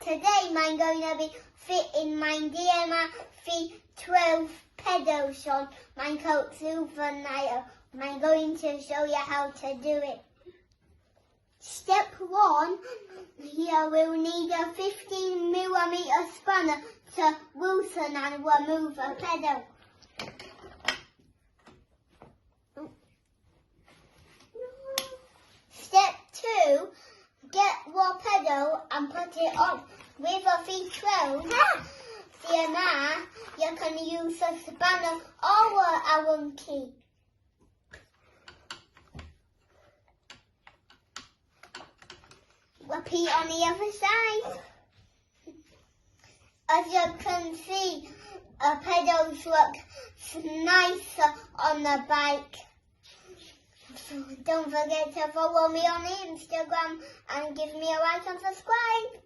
Today I'm going to be fitting my DMR V12 pedals on my Coat Silver Nitro. I'm going to show you how to do it. Step 1, you will need a 15mm spanner to loosen and remove a pedal. Step 2, get your pedal and put it on. With a V12 DMR, you can use a spanner or a Allen key. Repeat on the other side. As you can see, pedals look nicer on the bike. So don't forget to follow me on Instagram and give me a like and subscribe.